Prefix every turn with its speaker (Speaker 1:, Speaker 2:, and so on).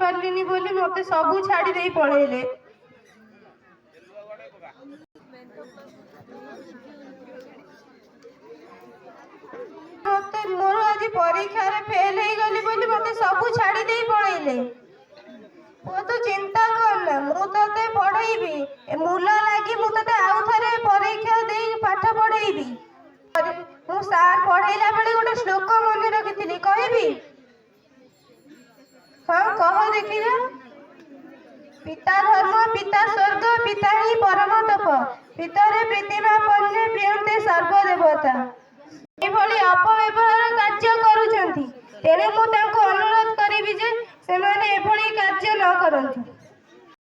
Speaker 1: ପାରିଲିନି ବୋଲି ମତେ ସବୁ ଛାଡି ଦେଇ ପଳେଇଲେ। मोर आज परीक्षा फेल हो गली बोली मते सब छाड़ी दे पड़ेले। तू चिंता करना मु ते पढ़ेबी मूल लगी मुझे आउ थे परीक्षा दे पाठ पढ़ेबी। मु सार पढ़ेला बेले गोटे श्लोक मन रखी कहबी। हाँ कह देखिए। पिता धर्म पिता स्वर्ग पिता ही परम तप पितरे प्रीतिमा पन्ने प्रियंते सर्वदेवता। एभली अपव्यवहार कार्य करुछंती तेरे मु तांको अनुरोध करिबी जे सेमाने एभली कार्य न करंतु।